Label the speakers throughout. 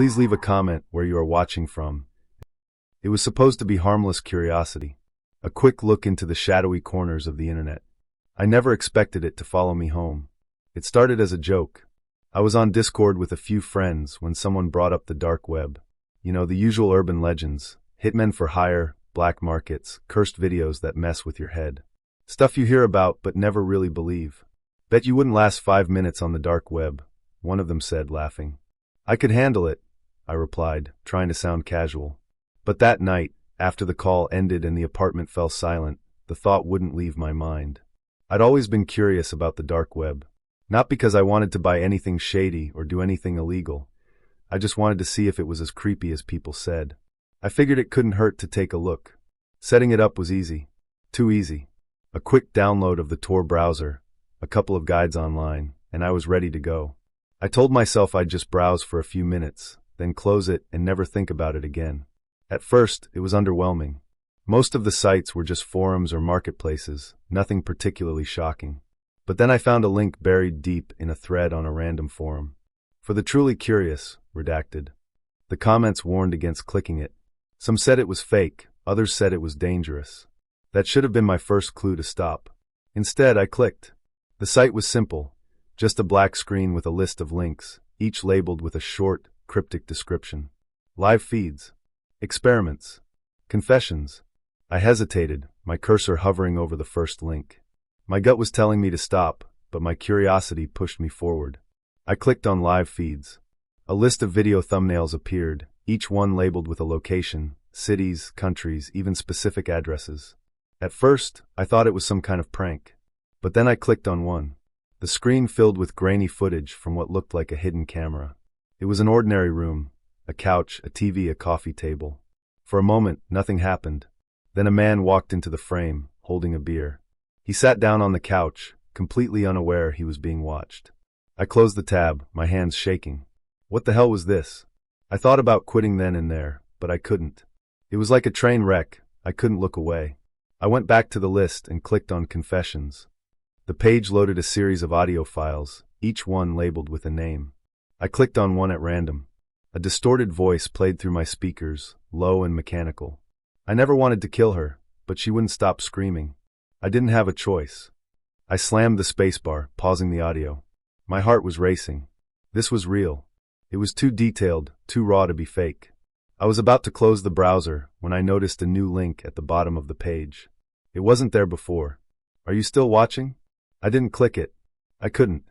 Speaker 1: Please leave a comment where you are watching from. It was supposed to be harmless curiosity, a quick look into the shadowy corners of the internet. I never expected it to follow me home. It started as a joke. I was on Discord with a few friends when someone brought up the dark web. You know, the usual urban legends, hitmen for hire, black markets, cursed videos that mess with your head. Stuff you hear about but never really believe. Bet you wouldn't last 5 minutes on the dark web, one of them said, laughing. I could handle it, I replied, trying to sound casual. But that night, after the call ended and the apartment fell silent, the thought wouldn't leave my mind. I'd always been curious about the dark web. Not because I wanted to buy anything shady or do anything illegal. I just wanted to see if it was as creepy as people said. I figured it couldn't hurt to take a look. Setting it up was easy. Too easy. A quick download of the Tor browser, a couple of guides online, and I was ready to go. I told myself I'd just browse for a few minutes, then close it and never think about it again. At first, it was underwhelming. Most of the sites were just forums or marketplaces, nothing particularly shocking. But then I found a link buried deep in a thread on a random forum. For the truly curious, redacted. The comments warned against clicking it. Some said it was fake, others said it was dangerous. That should have been my first clue to stop. Instead, I clicked. The site was simple, just a black screen with a list of links, each labeled with a short, cryptic description. Live feeds. Experiments. Confessions. I hesitated, my cursor hovering over the first link. My gut was telling me to stop, but my curiosity pushed me forward. I clicked on live feeds. A list of video thumbnails appeared, each one labeled with a location, cities, countries, even specific addresses. At first, I thought it was some kind of prank. But then I clicked on one. The screen filled with grainy footage from what looked like a hidden camera. It was an ordinary room, a couch, a TV, a coffee table. For a moment, nothing happened. Then a man walked into the frame, holding a beer. He sat down on the couch, completely unaware he was being watched. I closed the tab, my hands shaking. What the hell was this? I thought about quitting then and there, but I couldn't. It was like a train wreck, I couldn't look away. I went back to the list and clicked on Confessions. The page loaded a series of audio files, each one labeled with a name. I clicked on one at random. A distorted voice played through my speakers, low and mechanical. I never wanted to kill her, but she wouldn't stop screaming. I didn't have a choice. I slammed the spacebar, pausing the audio. My heart was racing. This was real. It was too detailed, too raw to be fake. I was about to close the browser when I noticed a new link at the bottom of the page. It wasn't there before. Are you still watching? I didn't click it. I couldn't.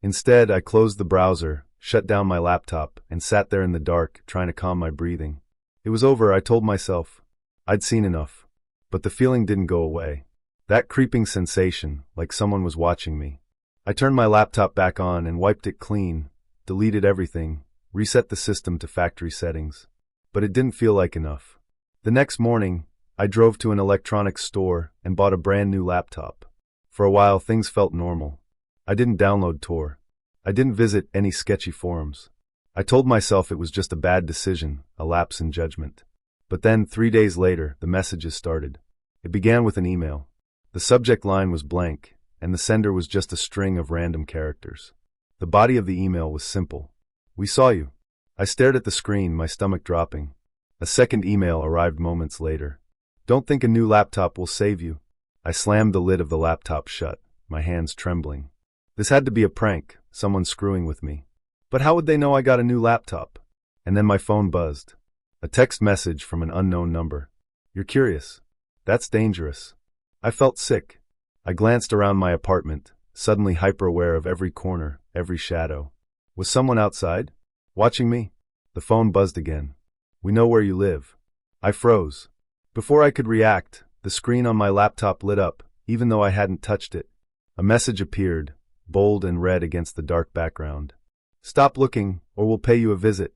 Speaker 1: Instead, I closed the browser, shut down my laptop, and sat there in the dark, trying to calm my breathing. It was over, I told myself. I'd seen enough. But the feeling didn't go away. That creeping sensation, like someone was watching me. I turned my laptop back on and wiped it clean, deleted everything, reset the system to factory settings. But it didn't feel like enough. The next morning, I drove to an electronics store and bought a brand new laptop. For a while, things felt normal. I didn't download Tor. I didn't visit any sketchy forums. I told myself it was just a bad decision, a lapse in judgment. But then, 3 days later, the messages started. It began with an email. The subject line was blank, and the sender was just a string of random characters. The body of the email was simple. We saw you. I stared at the screen, my stomach dropping. A second email arrived moments later. Don't think a new laptop will save you. I slammed the lid of the laptop shut, my hands trembling. This had to be a prank, someone screwing with me. But how would they know I got a new laptop? And then my phone buzzed. A text message from an unknown number. You're curious. That's dangerous. I felt sick. I glanced around my apartment, suddenly hyper-aware of every corner, every shadow. Was someone outside? Watching me? The phone buzzed again. We know where you live. I froze. Before I could react, the screen on my laptop lit up, even though I hadn't touched it. A message appeared, bold and red against the dark background. Stop looking, or we'll pay you a visit.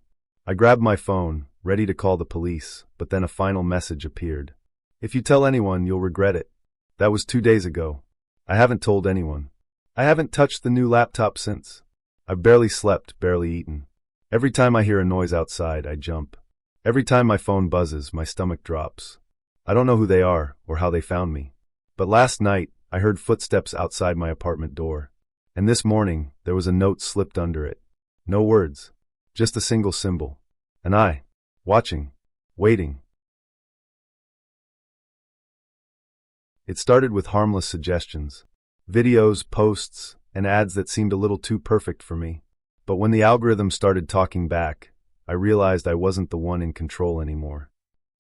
Speaker 1: I grabbed my phone, ready to call the police, but then a final message appeared. If you tell anyone, you'll regret it. That was 2 days ago. I haven't told anyone. I haven't touched the new laptop since. I've barely slept, barely eaten. Every time I hear a noise outside, I jump. Every time my phone buzzes, my stomach drops. I don't know who they are or how they found me. But last night, I heard footsteps outside my apartment door. And this morning, there was a note slipped under it. No words, just a single symbol. And I, watching, waiting. It started with harmless suggestions, videos, posts, and ads that seemed a little too perfect for me. But when the algorithm started talking back, I realized I wasn't the one in control anymore.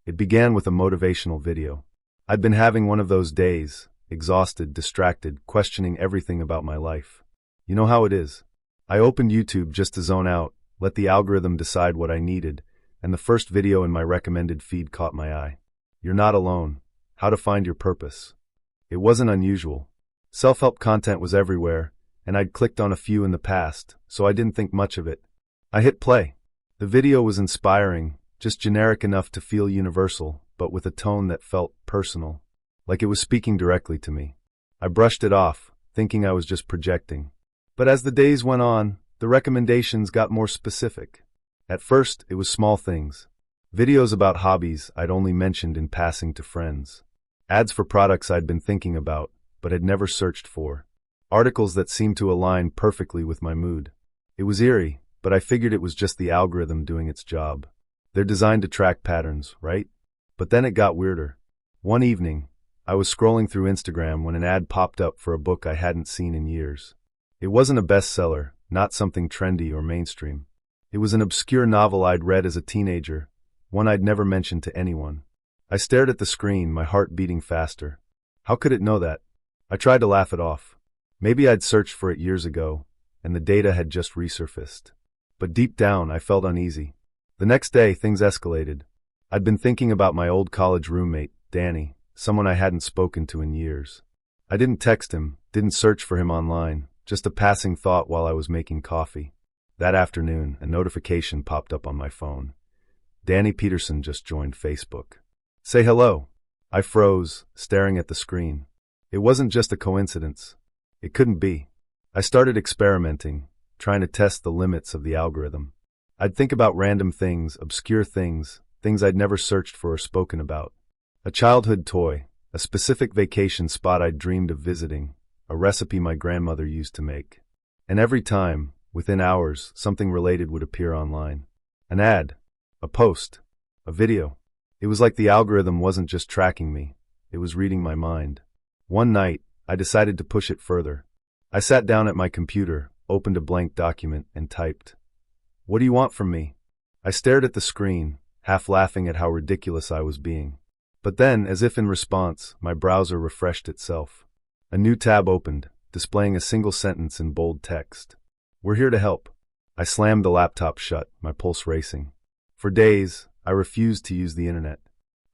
Speaker 1: It began with a motivational video. I'd been having one of those days, exhausted, distracted, questioning everything about my life. You know how it is. I opened YouTube just to zone out, let the algorithm decide what I needed, and the first video in my recommended feed caught my eye. You're not alone. How to find your purpose. It wasn't unusual. Self-help content was everywhere, and I'd clicked on a few in the past, so I didn't think much of it. I hit play. The video was inspiring, just generic enough to feel universal, but with a tone that felt personal, like it was speaking directly to me. I brushed it off, thinking I was just projecting. But as the days went on, the recommendations got more specific. At first, it was small things. Videos about hobbies I'd only mentioned in passing to friends. Ads for products I'd been thinking about, but had never searched for. Articles that seemed to align perfectly with my mood. It was eerie, but I figured it was just the algorithm doing its job. They're designed to track patterns, right? But then it got weirder. One evening, I was scrolling through Instagram when an ad popped up for a book I hadn't seen in years. It wasn't a bestseller, not something trendy or mainstream. It was an obscure novel I'd read as a teenager, one I'd never mentioned to anyone. I stared at the screen, my heart beating faster. How could it know that? I tried to laugh it off. Maybe I'd searched for it years ago, and the data had just resurfaced. But deep down, I felt uneasy. The next day, things escalated. I'd been thinking about my old college roommate, Danny, someone I hadn't spoken to in years. I didn't text him, didn't search for him online, just a passing thought while I was making coffee. That afternoon, a notification popped up on my phone. Danny Peterson just joined Facebook. Say hello. I froze, staring at the screen. It wasn't just a coincidence. It couldn't be. I started experimenting, trying to test the limits of the algorithm. I'd think about random things, obscure things, things I'd never searched for or spoken about. A childhood toy, a specific vacation spot I'd dreamed of visiting, a recipe my grandmother used to make. And every time, within hours, something related would appear online. An ad, a post, a video. It was like the algorithm wasn't just tracking me, it was reading my mind. One night, I decided to push it further. I sat down at my computer, opened a blank document, and typed, "What do you want from me?" I stared at the screen, half laughing at how ridiculous I was being. But then, as if in response, my browser refreshed itself. A new tab opened, displaying a single sentence in bold text. "We're here to help." I slammed the laptop shut, my pulse racing. For days, I refused to use the internet.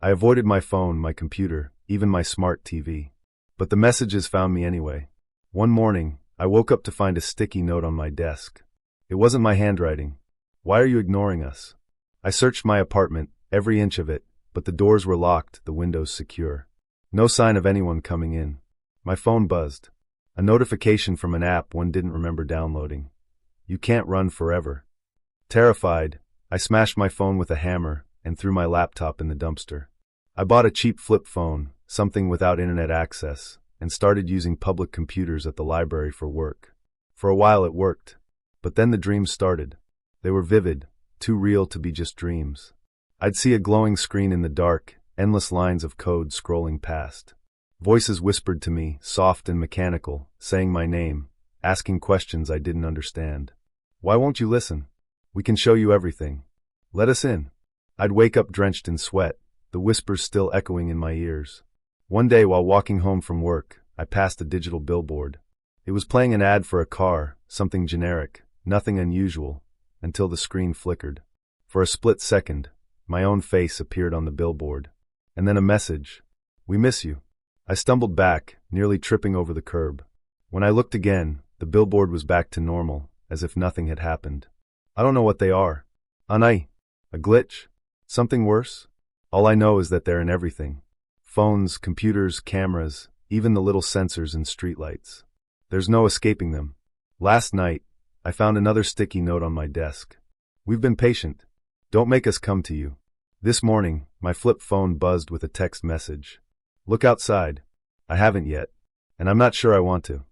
Speaker 1: I avoided my phone, my computer, even my smart TV. But the messages found me anyway. One morning, I woke up to find a sticky note on my desk. It wasn't my handwriting. "Why are you ignoring us?" I searched my apartment, every inch of it, but the doors were locked, the windows secure. No sign of anyone coming in. My phone buzzed. A notification from an app one didn't remember downloading. "You can't run forever." Terrified, I smashed my phone with a hammer and threw my laptop in the dumpster. I bought a cheap flip phone, something without internet access, and started using public computers at the library for work. For a while it worked. But then the dreams started. They were vivid, too real to be just dreams. I'd see a glowing screen in the dark, endless lines of code scrolling past. Voices whispered to me, soft and mechanical, saying my name, asking questions I didn't understand. "Why won't you listen? We can show you everything. Let us in." I'd wake up drenched in sweat, the whispers still echoing in my ears. One day while walking home from work, I passed a digital billboard. It was playing an ad for a car, something generic, nothing unusual, until the screen flickered. For a split second, my own face appeared on the billboard. And then a message. "We miss you." I stumbled back, nearly tripping over the curb. When I looked again, the billboard was back to normal, as if nothing had happened. I don't know what they are. A glitch? Something worse? All I know is that they're in everything. Phones, computers, cameras, even the little sensors in streetlights. There's no escaping them. Last night, I found another sticky note on my desk. "We've been patient. Don't make us come to you." This morning, my flip phone buzzed with a text message. "Look outside." I haven't yet, and I'm not sure I want to.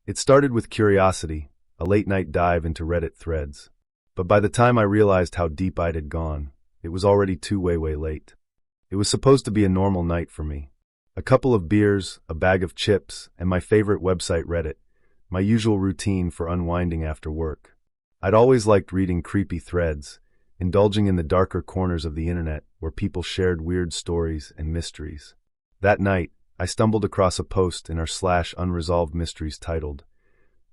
Speaker 1: It started with curiosity, a late-night dive into Reddit threads. But by the time I realized how deep I'd had gone, it was already way late. It was supposed to be a normal night for me. A couple of beers, a bag of chips, and my favorite website Reddit, my usual routine for unwinding after work. I'd always liked reading creepy threads, indulging in the darker corners of the internet where people shared weird stories and mysteries. That night, I stumbled across a post in our /unresolved mysteries titled,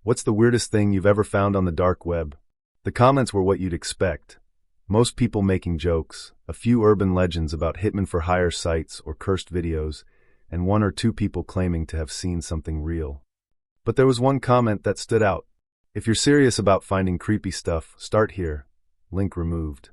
Speaker 1: "What's the weirdest thing you've ever found on the dark web?" The comments were what you'd expect. Most people making jokes, a few urban legends about hitman-for-hire sites or cursed videos, and one or two people claiming to have seen something real. But there was one comment that stood out. "If you're serious about finding creepy stuff, start here. Link removed."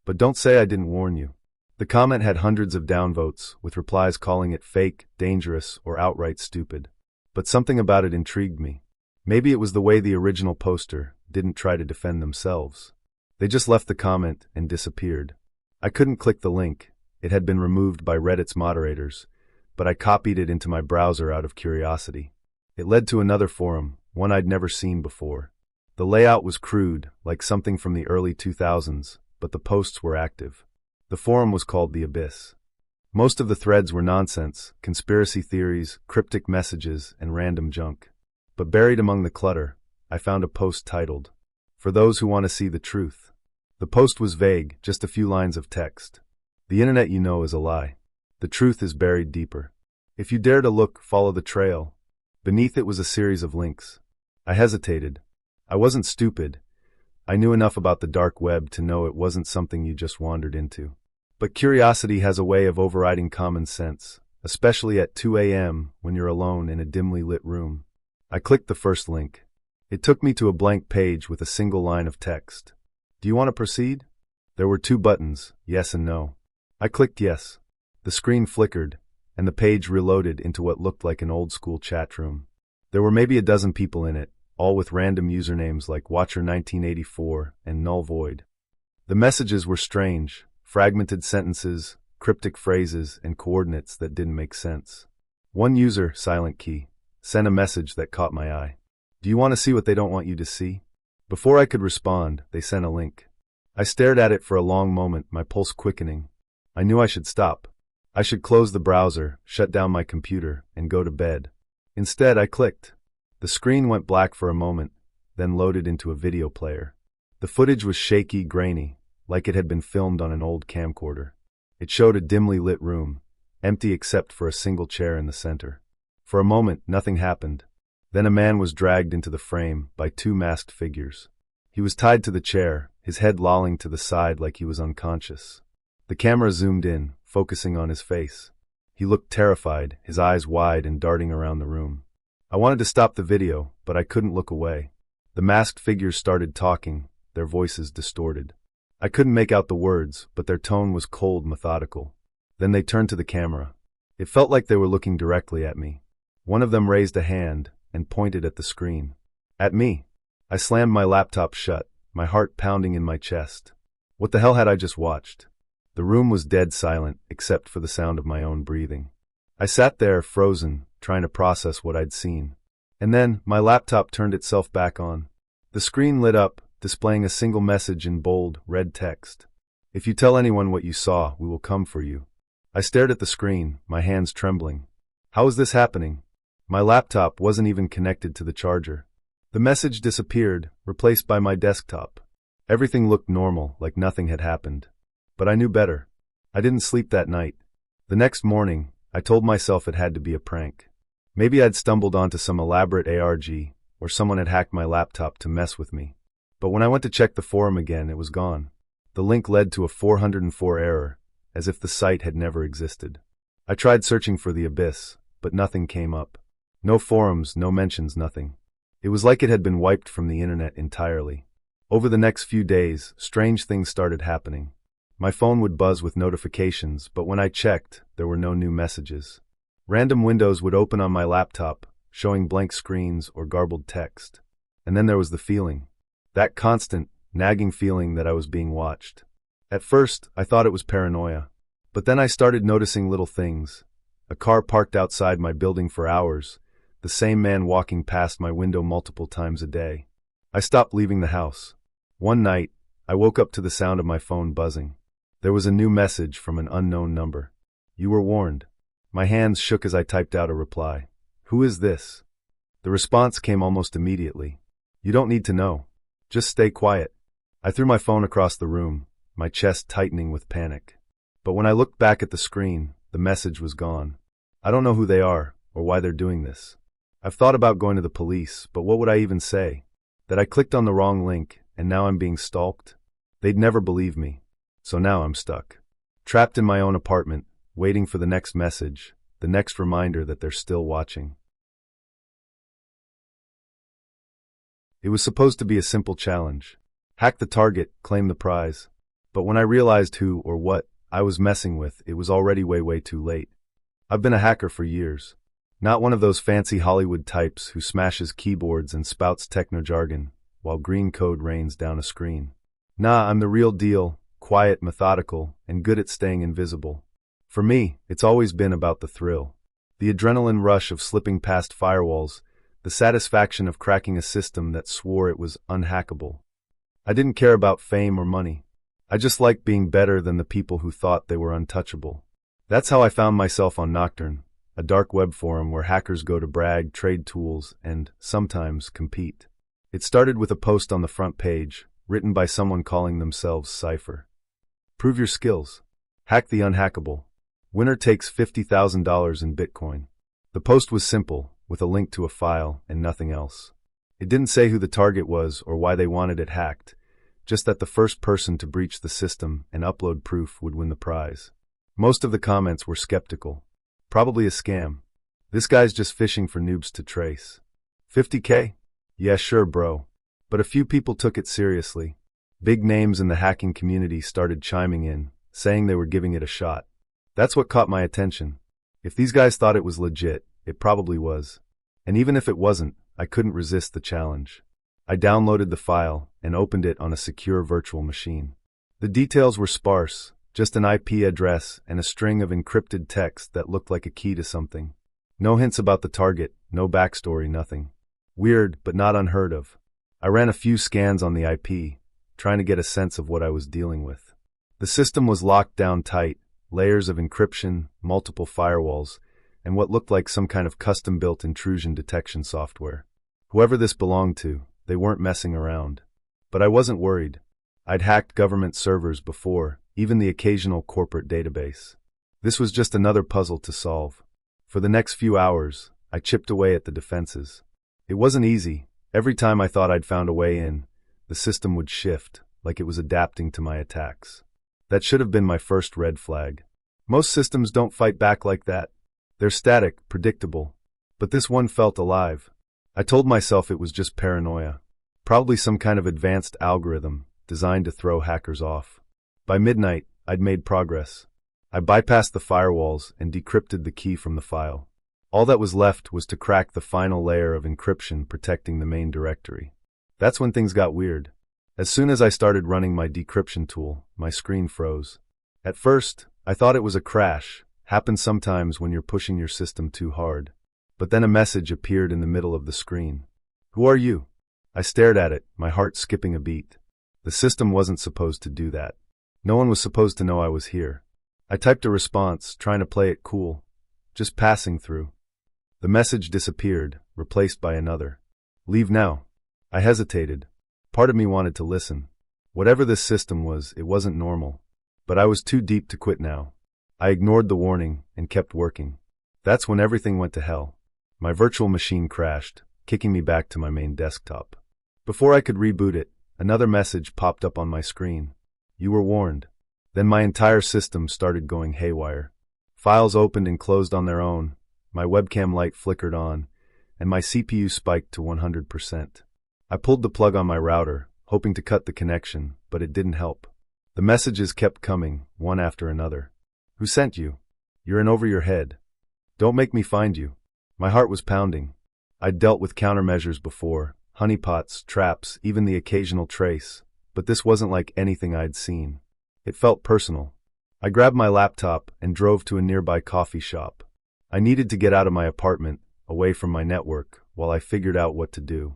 Speaker 1: But don't say I didn't warn you. The comment had hundreds of downvotes, with replies calling it fake, dangerous, or outright stupid. But something about it intrigued me. Maybe it was the way the original poster didn't try to defend themselves. They just left the comment and disappeared. I couldn't click the link. It had been removed by Reddit's moderators, but I copied it into my browser out of curiosity. It led to another forum, one I'd never seen before. The layout was crude, like something from the early 2000s, but the posts were active. The forum was called The Abyss. Most of the threads were nonsense, conspiracy theories, cryptic messages, and random junk. But buried among the clutter, I found a post titled, "For those who want to see the truth." The post was vague, just a few lines of text. The internet, you know, is a lie. The truth is buried deeper. If you dare to look, follow the trail. Beneath it was a series of links. I hesitated. I wasn't stupid. I knew enough about the dark web to know it wasn't something you just wandered into. But curiosity has a way of overriding common sense, especially at 2 a.m. when you're alone in a dimly lit room. I clicked the first link. It took me to a blank page with a single line of text. "Do you want to proceed?" There were two buttons, yes and no. I clicked yes. The screen flickered, and the page reloaded into what looked like an old-school chat room. There were maybe a dozen people in it, all with random usernames like Watcher1984 and Null Void. The messages were strange, fragmented sentences, cryptic phrases, and coordinates that didn't make sense. One user, Silent Key, sent a message that caught my eye. "Do you want to see what they don't want you to see?" Before I could respond, they sent a link. I stared at it for a long moment, my pulse quickening. I knew I should stop. I should close the browser, shut down my computer, and go to bed. Instead, I clicked. The screen went black for a moment, then loaded into a video player. The footage was shaky, grainy, like it had been filmed on an old camcorder. It showed a dimly lit room, empty except for a single chair in the center. For a moment, nothing happened. Then a man was dragged into the frame by two masked figures. He was tied to the chair, his head lolling to the side like he was unconscious. The camera zoomed in, focusing on his face. He looked terrified, his eyes wide and darting around the room. I wanted to stop the video, but I couldn't look away. The masked figures started talking, their voices distorted. I couldn't make out the words, but their tone was cold, methodical. Then they turned to the camera. It felt like they were looking directly at me. One of them raised a hand and pointed at the screen. At me. I slammed my laptop shut, my heart pounding in my chest. What the hell had I just watched? The room was dead silent, except for the sound of my own breathing. I sat there, frozen, trying to process what I'd seen. And then, my laptop turned itself back on. The screen lit up, displaying a single message in bold, red text. "If you tell anyone what you saw, we will come for you." I stared at the screen, my hands trembling. How was this happening? My laptop wasn't even connected to the charger. The message disappeared, replaced by my desktop. Everything looked normal, like nothing had happened. But I knew better. I didn't sleep that night. The next morning, I told myself it had to be a prank. Maybe I'd stumbled onto some elaborate ARG, or someone had hacked my laptop to mess with me. But when I went to check the forum again, it was gone. The link led to a 404 error, as if the site had never existed. I tried searching for The Abyss, but nothing came up. No forums, no mentions, nothing. It was like it had been wiped from the internet entirely. Over the next few days, strange things started happening. My phone would buzz with notifications, but when I checked, there were no new messages. Random windows would open on my laptop, showing blank screens or garbled text. And then there was the feeling. That constant, nagging feeling that I was being watched. At first, I thought it was paranoia. But then I started noticing little things. A car parked outside my building for hours, the same man walking past my window multiple times a day. I stopped leaving the house. One night, I woke up to the sound of my phone buzzing. There was a new message from an unknown number. You were warned. My hands shook as I typed out a reply. Who is this? The response came almost immediately. You don't need to know. Just stay quiet. I threw my phone across the room, my chest tightening with panic. But when I looked back at the screen, the message was gone. I don't know who they are, or why they're doing this. I've thought about going to the police, but what would I even say? That I clicked on the wrong link, and now I'm being stalked? They'd never believe me. So now I'm stuck. Trapped in my own apartment, waiting for the next message, the next reminder that they're still watching. It was supposed to be a simple challenge. Hack the target, claim the prize. But when I realized who or what I was messing with, it was already way too late. I've been a hacker for years. Not one of those fancy Hollywood types who smashes keyboards and spouts techno-jargon while green code rains down a screen. Nah, I'm the real deal, quiet, methodical, and good at staying invisible. For me, it's always been about the thrill. The adrenaline rush of slipping past firewalls, the satisfaction of cracking a system that swore it was unhackable. I didn't care about fame or money. I just liked being better than the people who thought they were untouchable. That's how I found myself on Nocturne, a dark web forum where hackers go to brag, trade tools, and sometimes compete. It started with a post on the front page, written by someone calling themselves Cypher. Prove your skills. Hack the unhackable. Winner takes $50,000 in Bitcoin. The post was simple, with a link to a file and nothing else. It didn't say who the target was or why they wanted it hacked, just that the first person to breach the system and upload proof would win the prize. Most of the comments were skeptical. Probably a scam. This guy's just fishing for noobs to trace. 50K? Yeah, sure, bro. But a few people took it seriously. Big names in the hacking community started chiming in, saying they were giving it a shot. That's what caught my attention. If these guys thought it was legit, it probably was. And even if it wasn't, I couldn't resist the challenge. I downloaded the file and opened it on a secure virtual machine. The details were sparse, just an IP address and a string of encrypted text that looked like a key to something. No hints about the target, no backstory, nothing. Weird, but not unheard of. I ran a few scans on the IP, trying to get a sense of what I was dealing with. The system was locked down tight, layers of encryption, multiple firewalls, and what looked like some kind of custom-built intrusion detection software. Whoever this belonged to, they weren't messing around. But I wasn't worried. I'd hacked government servers before, even the occasional corporate database. This was just another puzzle to solve. For the next few hours, I chipped away at the defenses. It wasn't easy. Every time I thought I'd found a way in, the system would shift, like it was adapting to my attacks. That should have been my first red flag. Most systems don't fight back like that. They're static, predictable. But this one felt alive. I told myself it was just paranoia. Probably some kind of advanced algorithm designed to throw hackers off. By midnight, I'd made progress. I bypassed the firewalls and decrypted the key from the file. All that was left was to crack the final layer of encryption protecting the main directory. That's when things got weird. As soon as I started running my decryption tool, my screen froze. At first, I thought it was a crash. Happens sometimes when you're pushing your system too hard. But then a message appeared in the middle of the screen. Who are you? I stared at it, my heart skipping a beat. The system wasn't supposed to do that. No one was supposed to know I was here. I typed a response, trying to play it cool. Just passing through. The message disappeared, replaced by another. Leave now. I hesitated. Part of me wanted to listen. Whatever this system was, it wasn't normal. But I was too deep to quit now. I ignored the warning and kept working. That's when everything went to hell. My virtual machine crashed, kicking me back to my main desktop. Before I could reboot it, another message popped up on my screen. You were warned. Then my entire system started going haywire. Files opened and closed on their own, my webcam light flickered on, and my CPU spiked to 100%. I pulled the plug on my router, hoping to cut the connection, but it didn't help. The messages kept coming, one after another. Who sent you? You're in over your head. Don't make me find you. My heart was pounding. I'd dealt with countermeasures before, honeypots, traps, even the occasional trace, but this wasn't like anything I'd seen. It felt personal. I grabbed my laptop and drove to a nearby coffee shop. I needed to get out of my apartment, away from my network, while I figured out what to do.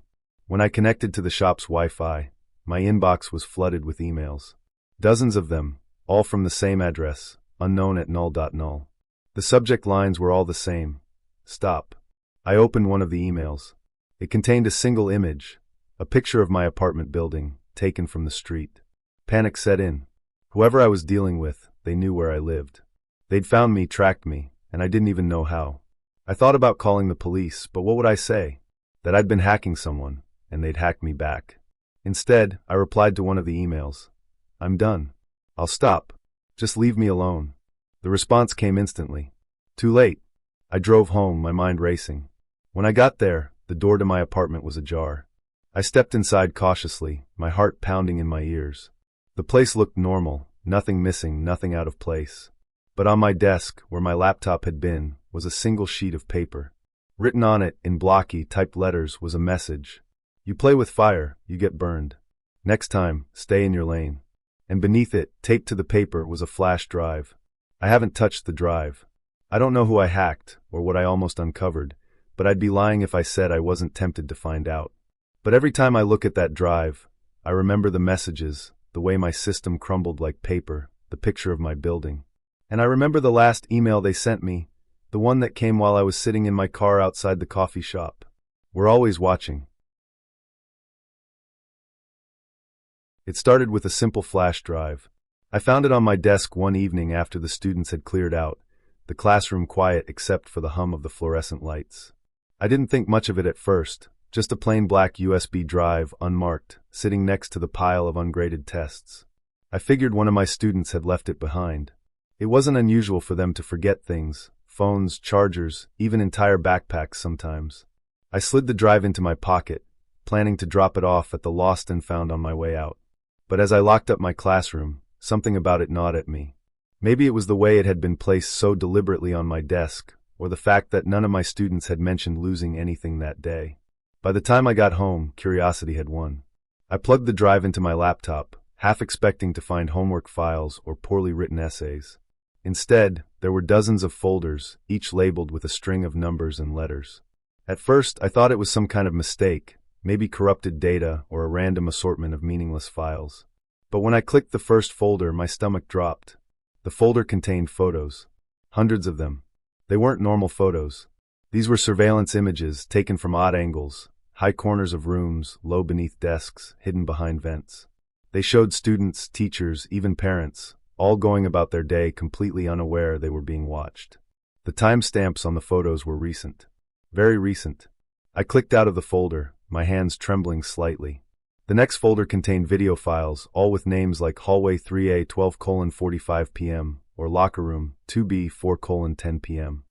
Speaker 1: When I connected to the shop's Wi-Fi, my inbox was flooded with emails. Dozens of them, all from the same address, unknown@null.null. The subject lines were all the same. Stop. I opened one of the emails. It contained a single image, a picture of my apartment building, taken from the street. Panic set in. Whoever I was dealing with, they knew where I lived. They'd found me, tracked me, and I didn't even know how. I thought about calling the police, but what would I say? That I'd been hacking someone, and they'd hack me back. Instead, I replied to one of the emails. I'm done. I'll stop. Just leave me alone. The response came instantly. Too late. I drove home, my mind racing. When I got there, the door to my apartment was ajar. I stepped inside cautiously, my heart pounding in my ears. The place looked normal, nothing missing, nothing out of place. But on my desk, where my laptop had been, was a single sheet of paper. Written on it, in blocky, typed letters, was a message. You play with fire, you get burned. Next time, stay in your lane. And beneath it, taped to the paper, was a flash drive. I haven't touched the drive. I don't know who I hacked, or what I almost uncovered, but I'd be lying if I said I wasn't tempted to find out. But every time I look at that drive, I remember the messages, the way my system crumbled like paper, the picture of my building. And I remember the last email they sent me, the one that came while I was sitting in my car outside the coffee shop. We're always watching. It started with a simple flash drive. I found it on my desk one evening after the students had cleared out, the classroom quiet except for the hum of the fluorescent lights. I didn't think much of it at first, just a plain black USB drive, unmarked, sitting next to the pile of ungraded tests. I figured one of my students had left it behind. It wasn't unusual for them to forget things, phones, chargers, even entire backpacks sometimes. I slid the drive into my pocket, planning to drop it off at the lost and found on my way out. But as I locked up my classroom, something about it gnawed at me. Maybe it was the way it had been placed so deliberately on my desk, or the fact that none of my students had mentioned losing anything that day. By the time I got home, curiosity had won. I plugged the drive into my laptop, half expecting to find homework files or poorly written essays. Instead, there were dozens of folders, each labeled with a string of numbers and letters. At first, I thought it was some kind of mistake, maybe corrupted data or a random assortment of meaningless files. But when I clicked the first folder, my stomach dropped. The folder contained photos. Hundreds of them. They weren't normal photos. These were surveillance images taken from odd angles, high corners of rooms, low beneath desks, hidden behind vents. They showed students, teachers, even parents, all going about their day completely unaware they were being watched. The timestamps on the photos were recent. Very recent. I clicked out of the folder, my hands trembling slightly. The next folder contained video files, all with names like Hallway 3A 12:45 p.m. or Locker Room 2B 4:10 p.m.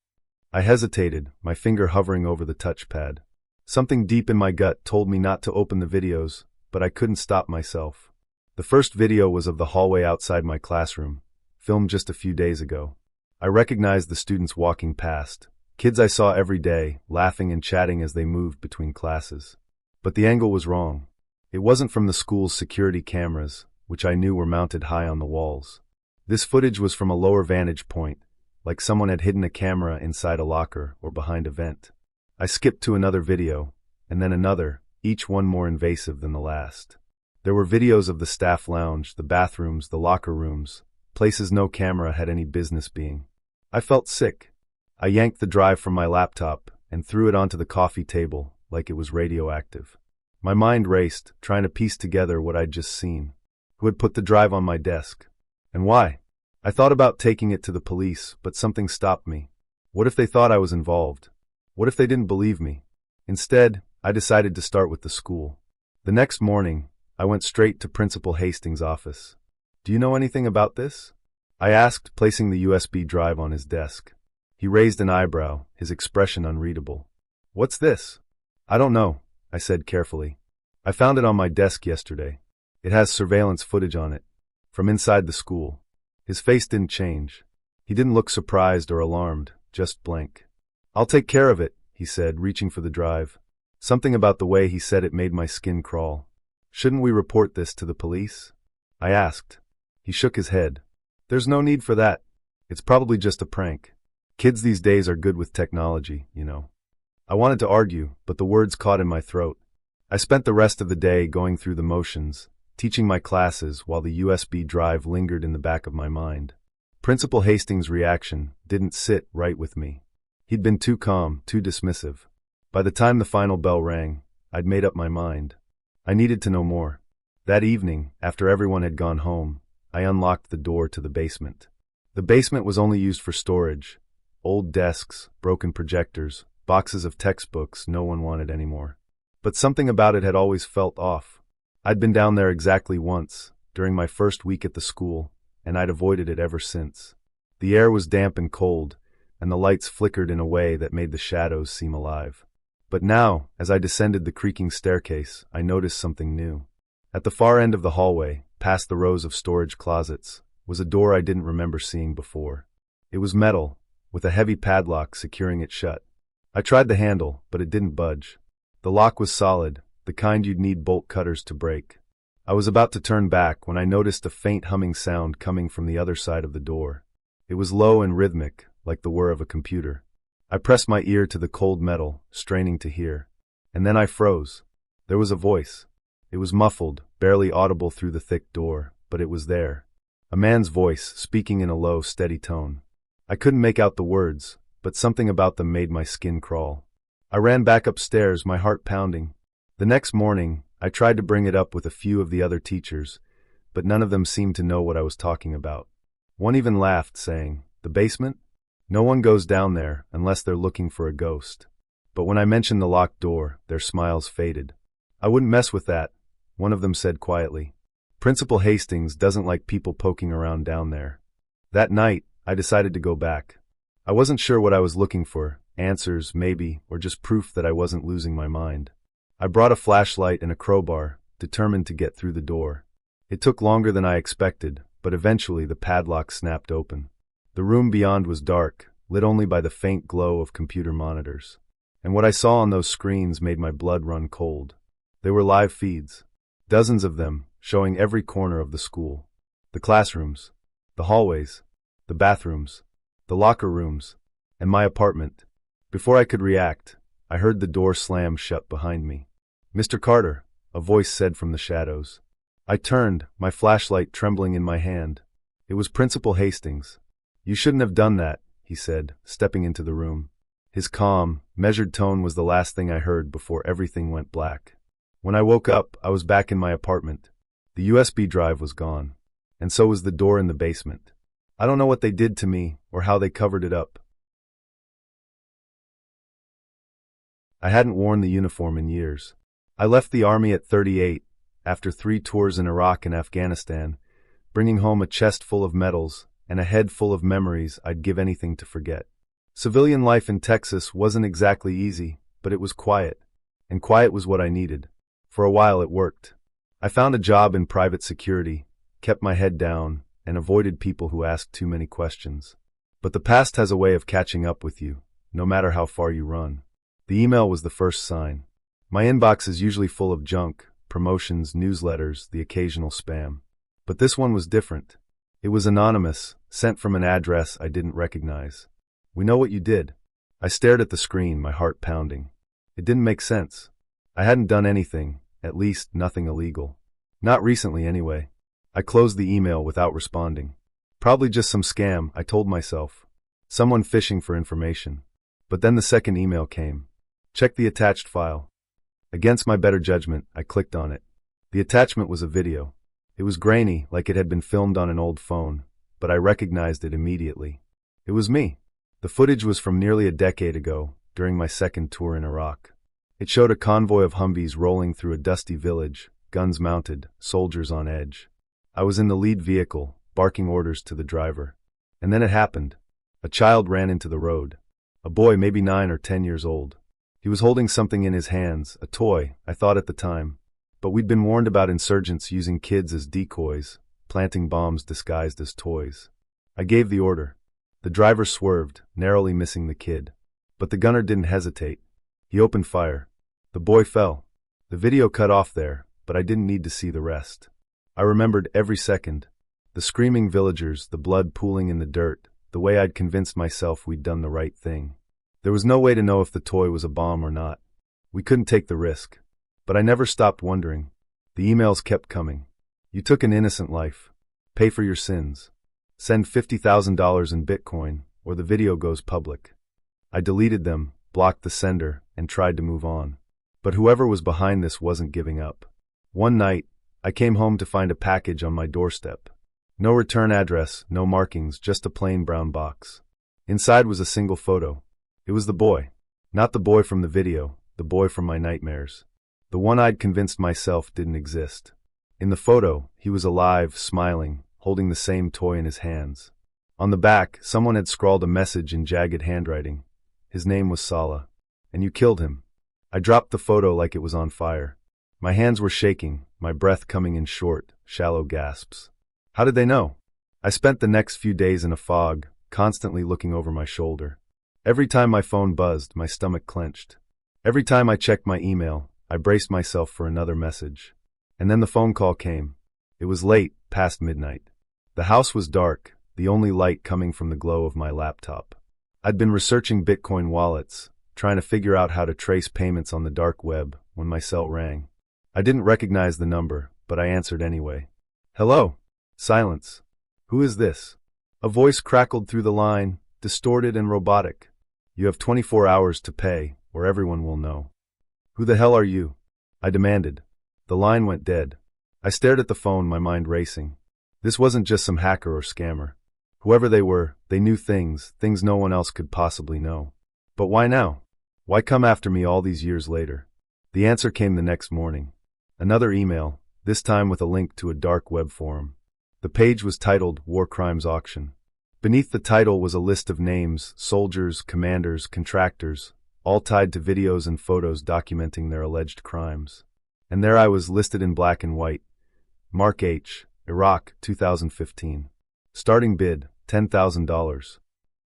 Speaker 1: I hesitated, my finger hovering over the touchpad. Something deep in my gut told me not to open the videos, but I couldn't stop myself. The first video was of the hallway outside my classroom, filmed just a few days ago. I recognized the students walking past, kids I saw every day, laughing and chatting as they moved between classes. But the angle was wrong. It wasn't from the school's security cameras, which I knew were mounted high on the walls. This footage was from a lower vantage point, like someone had hidden a camera inside a locker or behind a vent. I skipped to another video, and then another, each one more invasive than the last. There were videos of the staff lounge, the bathrooms, the locker rooms, places no camera had any business being. I felt sick. I yanked the drive from my laptop and threw it onto the coffee table like it was radioactive. My mind raced, trying to piece together what I'd just seen. Who had put the drive on my desk? And why? I thought about taking it to the police, but something stopped me. What if they thought I was involved? What if they didn't believe me? Instead, I decided to start with the school. The next morning, I went straight to Principal Hastings' office. Do you know anything about this? I asked, placing the USB drive on his desk. He raised an eyebrow, his expression unreadable. What's this? I don't know, I said carefully. I found it on my desk yesterday. It has surveillance footage on it. From inside the school. His face didn't change. He didn't look surprised or alarmed, just blank. I'll take care of it, he said, reaching for the drive. Something about the way he said it made my skin crawl. Shouldn't we report this to the police? I asked. He shook his head. There's no need for that. It's probably just a prank. Kids these days are good with technology, you know. I wanted to argue, but the words caught in my throat. I spent the rest of the day going through the motions, teaching my classes while the USB drive lingered in the back of my mind. Principal Hastings' reaction didn't sit right with me. He'd been too calm, too dismissive. By the time the final bell rang, I'd made up my mind. I needed to know more. That evening, after everyone had gone home, I unlocked the door to the basement. The basement was only used for storage. Old desks, broken projectors, boxes of textbooks no one wanted anymore. But something about it had always felt off. I'd been down there exactly once, during my first week at the school, and I'd avoided it ever since. The air was damp and cold, and the lights flickered in a way that made the shadows seem alive. But now, as I descended the creaking staircase, I noticed something new. At the far end of the hallway, past the rows of storage closets, was a door I didn't remember seeing before. It was metal, with a heavy padlock securing it shut. I tried the handle, but it didn't budge. The lock was solid, the kind you'd need bolt cutters to break. I was about to turn back when I noticed a faint humming sound coming from the other side of the door. It was low and rhythmic, like the whir of a computer. I pressed my ear to the cold metal, straining to hear. And then I froze. There was a voice. It was muffled, barely audible through the thick door, but it was there. A man's voice, speaking in a low, steady tone. I couldn't make out the words, but something about them made my skin crawl. I ran back upstairs, my heart pounding. The next morning, I tried to bring it up with a few of the other teachers, but none of them seemed to know what I was talking about. One even laughed, saying, "The basement? No one goes down there unless they're looking for a ghost." But when I mentioned the locked door, their smiles faded. "I wouldn't mess with that," one of them said quietly. "Principal Hastings doesn't like people poking around down there." That night, I decided to go back. I wasn't sure what I was looking for, answers, maybe, or just proof that I wasn't losing my mind. I brought a flashlight and a crowbar, determined to get through the door. It took longer than I expected, but eventually the padlock snapped open. The room beyond was dark, lit only by the faint glow of computer monitors. And what I saw on those screens made my blood run cold. They were live feeds. Dozens of them, showing every corner of the school. The classrooms, the hallways, the bathrooms, the locker rooms, and my apartment. Before I could react, I heard the door slam shut behind me. "Mr. Carter," a voice said from the shadows. I turned, my flashlight trembling in my hand. It was Principal Hastings. "You shouldn't have done that," he said, stepping into the room. His calm, measured tone was the last thing I heard before everything went black. When I woke up, I was back in my apartment. The USB drive was gone, and so was the door in the basement. I don't know what they did to me or how they covered it up. I hadn't worn the uniform in years. I left the army at 38, after 3 tours in Iraq and Afghanistan, bringing home a chest full of medals and a head full of memories I'd give anything to forget. Civilian life in Texas wasn't exactly easy, but it was quiet, and quiet was what I needed. For a while it worked. I found a job in private security, kept my head down, and avoided people who asked too many questions. But the past has a way of catching up with you, no matter how far you run. The email was the first sign. My inbox is usually full of junk, promotions, newsletters, the occasional spam. But this one was different. It was anonymous, sent from an address I didn't recognize. "We know what you did." I stared at the screen, my heart pounding. It didn't make sense. I hadn't done anything, at least nothing illegal. Not recently, anyway. I closed the email without responding. Probably just some scam, I told myself. Someone fishing for information. But then the second email came. "Check the attached file." Against my better judgment, I clicked on it. The attachment was a video. It was grainy, like it had been filmed on an old phone, but I recognized it immediately. It was me. The footage was from nearly a decade ago, during my second tour in Iraq. It showed a convoy of Humvees rolling through a dusty village, guns mounted, soldiers on edge. I was in the lead vehicle, barking orders to the driver. And then it happened. A child ran into the road. A boy, maybe 9 or 10 years old. He was holding something in his hands, a toy, I thought at the time. But we'd been warned about insurgents using kids as decoys, planting bombs disguised as toys. I gave the order. The driver swerved, narrowly missing the kid. But the gunner didn't hesitate. He opened fire. The boy fell. The video cut off there, but I didn't need to see the rest. I remembered every second. The screaming villagers, the blood pooling in the dirt, the way I'd convinced myself we'd done the right thing. There was no way to know if the toy was a bomb or not. We couldn't take the risk. But I never stopped wondering. The emails kept coming. You took an innocent life. Pay for your sins. Send $50,000 in Bitcoin, or the video goes public. I deleted them, blocked the sender, and tried to move on. But whoever was behind this wasn't giving up. One night, I came home to find a package on my doorstep. No return address, no markings, just a plain brown box. Inside was a single photo. It was the boy. Not the boy from the video, the boy from my nightmares. The one I'd convinced myself didn't exist. In the photo, he was alive, smiling, holding the same toy in his hands. On the back, someone had scrawled a message in jagged handwriting. His name was Salah. And you killed him. I dropped the photo like it was on fire. My hands were shaking, my breath coming in short, shallow gasps. How did they know? I spent the next few days in a fog, constantly looking over my shoulder. Every time my phone buzzed, my stomach clenched. Every time I checked my email, I braced myself for another message. And then the phone call came. It was late, past midnight. The house was dark, the only light coming from the glow of my laptop. I'd been researching Bitcoin wallets, trying to figure out how to trace payments on the dark web, when my cell rang. I didn't recognize the number, but I answered anyway. Hello? Silence. Who is this? A voice crackled through the line, distorted and robotic. You have 24 hours to pay, or everyone will know. Who the hell are you? I demanded. The line went dead. I stared at the phone, my mind racing. This wasn't just some hacker or scammer. Whoever they were, they knew things no one else could possibly know. But why now? Why come after me all these years later? The answer came the next morning. Another email, this time with a link to a dark web forum. The page was titled War Crimes Auction. Beneath the title was a list of names, soldiers, commanders, contractors, all tied to videos and photos documenting their alleged crimes. And there I was listed in black and white. Mark H., Iraq, 2015. Starting bid, $10,000.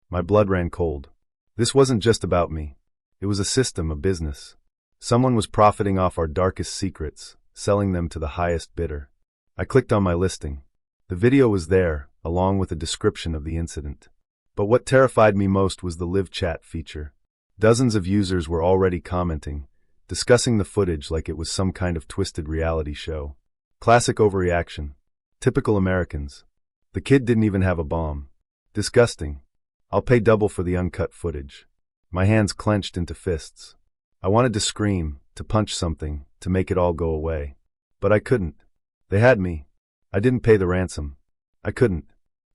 Speaker 1: My blood ran cold. This wasn't just about me. It was a system, a business. Someone was profiting off our darkest secrets, selling them to the highest bidder. I clicked on my listing. The video was there, along with a description of the incident. But what terrified me most was the live chat feature. Dozens of users were already commenting, discussing the footage like it was some kind of twisted reality show. Classic overreaction. Typical Americans. The kid didn't even have a bomb. Disgusting. I'll pay double for the uncut footage. My hands clenched into fists. I wanted to scream, to punch something, to make it all go away. But I couldn't. They had me. I didn't pay the ransom. I couldn't.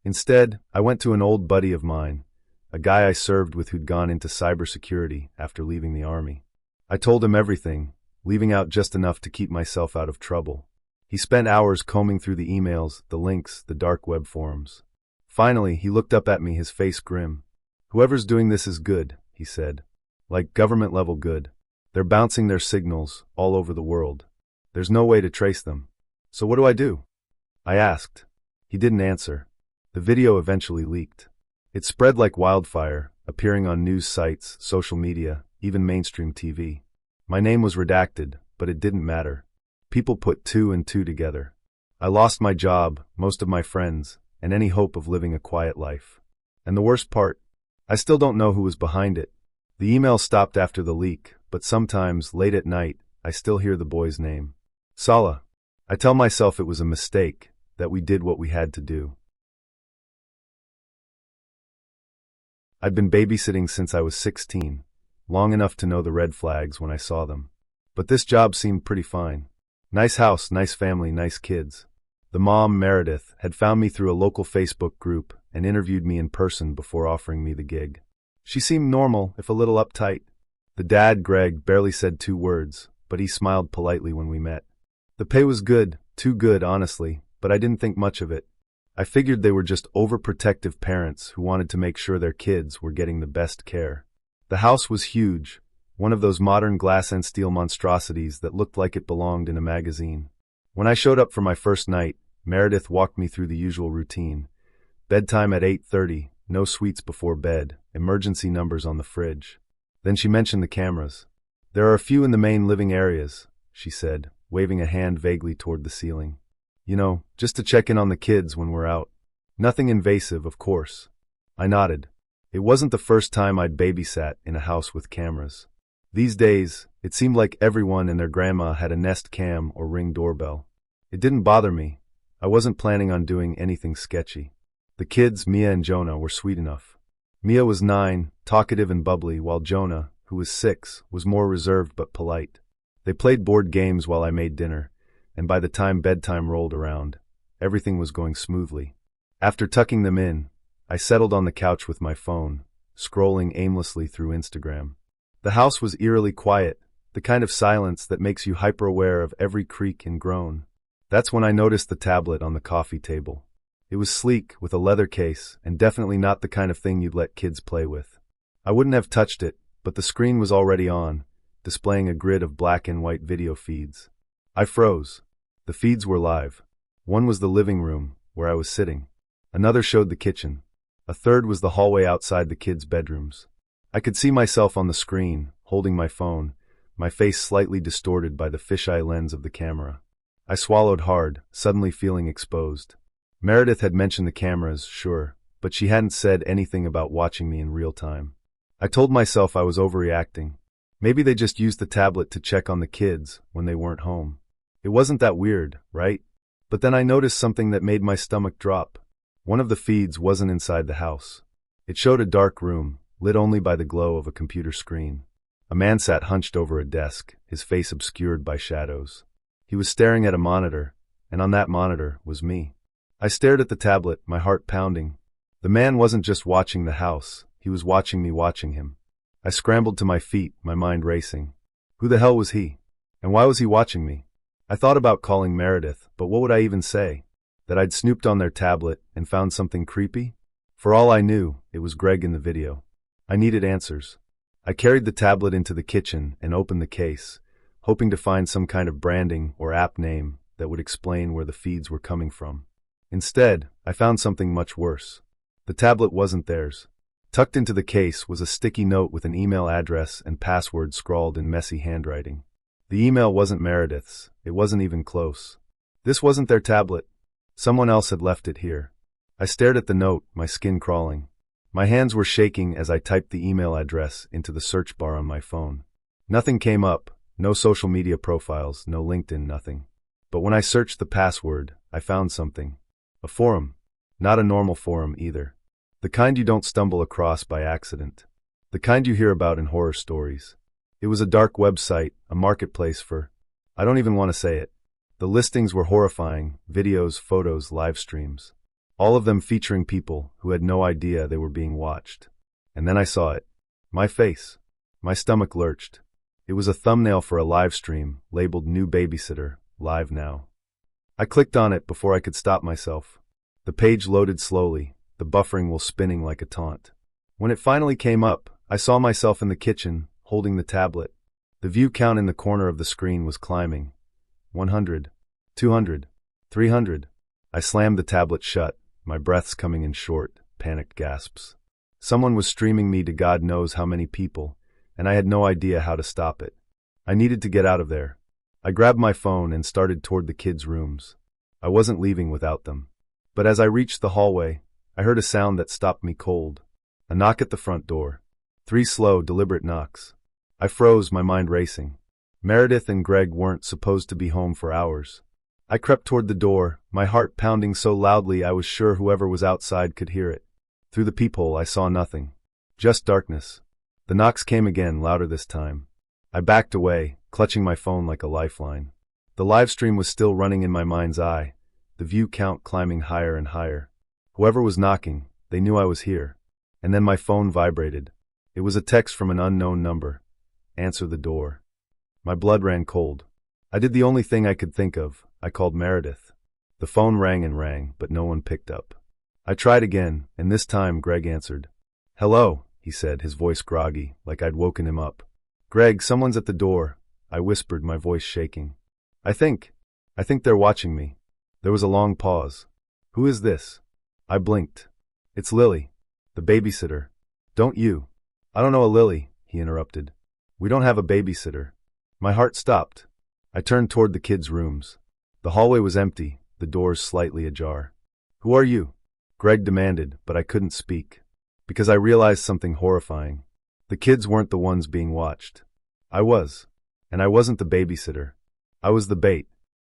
Speaker 1: Instead, I went to an old buddy of mine, a guy I served with who'd gone into cybersecurity after leaving the army. I told him everything, leaving out just enough to keep myself out of trouble. He spent hours combing through the emails, the links, the dark web forums. Finally, he looked up at me, his face grim. Whoever's doing this is good, he said. Like government-level good. They're bouncing their signals all over the world. There's no way to trace them. So what do I do? I asked. He didn't answer. The video eventually leaked. It spread like wildfire, appearing on news sites, social media, even mainstream TV. My name was redacted, but it didn't matter. People put two and two together. I lost my job, most of my friends, and any hope of living a quiet life. And the worst part? I still don't know who was behind it. The email stopped after the leak, but sometimes, late at night, I still hear the boy's name. Salah. I tell myself it was a mistake, that we did what we had to do. I'd been babysitting since I was 16, long enough to know the red flags when I saw them. But this job seemed pretty fine. Nice house, nice family, nice kids. The mom, Meredith, had found me through a local Facebook group and interviewed me in person before offering me the gig. She seemed normal, if a little uptight. The dad, Greg, barely said 2 words, but he smiled politely when we met. The pay was good, too good, honestly, but I didn't think much of it. I figured they were just overprotective parents who wanted to make sure their kids were getting the best care. The house was huge, one of those modern glass and steel monstrosities that looked like it belonged in a magazine. When I showed up for my first night, Meredith walked me through the usual routine. Bedtime at 8:30, no sweets before bed, emergency numbers on the fridge. Then she mentioned the cameras. There are a few in the main living areas, she said, waving a hand vaguely toward the ceiling. You know, just to check in on the kids when we're out. Nothing invasive, of course. I nodded. It wasn't the first time I'd babysat in a house with cameras. These days, it seemed like everyone and their grandma had a Nest Cam or Ring doorbell. It didn't bother me. I wasn't planning on doing anything sketchy. The kids, Mia and Jonah, were sweet enough. Mia was 9, talkative and bubbly, while Jonah, who was 6, was more reserved but polite. They played board games while I made dinner, and by the time bedtime rolled around, everything was going smoothly. After tucking them in, I settled on the couch with my phone, scrolling aimlessly through Instagram. The house was eerily quiet, the kind of silence that makes you hyper-aware of every creak and groan. That's when I noticed the tablet on the coffee table. It was sleek, with a leather case, and definitely not the kind of thing you'd let kids play with. I wouldn't have touched it, but the screen was already on, displaying a grid of black and white video feeds. I froze. The feeds were live. One was the living room, where I was sitting. Another showed the kitchen. A third was the hallway outside the kids' bedrooms. I could see myself on the screen, holding my phone, my face slightly distorted by the fisheye lens of the camera. I swallowed hard, suddenly feeling exposed. Meredith had mentioned the cameras, sure, but she hadn't said anything about watching me in real time. I told myself I was overreacting. Maybe they just used the tablet to check on the kids when they weren't home. It wasn't that weird, right? But then I noticed something that made my stomach drop. One of the feeds wasn't inside the house. It showed a dark room, lit only by the glow of a computer screen. A man sat hunched over a desk, his face obscured by shadows. He was staring at a monitor, and on that monitor was me. I stared at the tablet, my heart pounding. The man wasn't just watching the house, he was watching me watching him. I scrambled to my feet, my mind racing. Who the hell was he? And why was he watching me? I thought about calling Meredith, but what would I even say? That I'd snooped on their tablet and found something creepy? For all I knew, it was Greg in the video. I needed answers. I carried the tablet into the kitchen and opened the case, hoping to find some kind of branding or app name that would explain where the feeds were coming from. Instead, I found something much worse. The tablet wasn't theirs. Tucked into the case was a sticky note with an email address and password scrawled in messy handwriting. The email wasn't Meredith's. It wasn't even close. This wasn't their tablet. Someone else had left it here. I stared at the note, my skin crawling. My hands were shaking as I typed the email address into the search bar on my phone. Nothing came up, no social media profiles, no LinkedIn, nothing. But when I searched the password, I found something. A forum. Not a normal forum either. The kind you don't stumble across by accident. The kind you hear about in horror stories. It was a dark website, a marketplace for... I don't even want to say it. The listings were horrifying, videos, photos, live streams. All of them featuring people who had no idea they were being watched. And then I saw it. My face. My stomach lurched. It was a thumbnail for a live stream, labeled New Babysitter, Live Now. I clicked on it before I could stop myself. The page loaded slowly, the buffering while spinning like a taunt. When it finally came up, I saw myself in the kitchen, holding the tablet. The view count in the corner of the screen was climbing. 100, 200, 300. I slammed the tablet shut, my breaths coming in short, panicked gasps. Someone was streaming me to God knows how many people, and I had no idea how to stop it. I needed to get out of there. I grabbed my phone and started toward the kids' rooms. I wasn't leaving without them. But as I reached the hallway, I heard a sound that stopped me cold. A knock at the front door. 3 slow, deliberate knocks. I froze, my mind racing. Meredith and Greg weren't supposed to be home for hours. I crept toward the door, my heart pounding so loudly I was sure whoever was outside could hear it. Through the peephole I saw nothing. Just darkness. The knocks came again, louder this time. I backed away, clutching my phone like a lifeline. The live stream was still running in my mind's eye, the view count climbing higher and higher. Whoever was knocking, they knew I was here. And then my phone vibrated. It was a text from an unknown number. Answer the door. My blood ran cold. I did the only thing I could think of. I called Meredith. The phone rang and rang, but no one picked up. I tried again, and this time Greg answered. Hello, he said, his voice groggy, like I'd woken him up. Greg, someone's at the door, I whispered, my voice shaking. I think they're watching me. There was a long pause. Who is this? I blinked. It's Lily, the babysitter. Don't you? I don't know a Lily, he interrupted. We don't have a babysitter. My heart stopped. I turned toward the kids' rooms. The hallway was empty, the doors slightly ajar. Who are you? Greg demanded, but I couldn't speak. Because I realized something horrifying. The kids weren't the ones being watched. I was. And I wasn't the babysitter. I was the bait.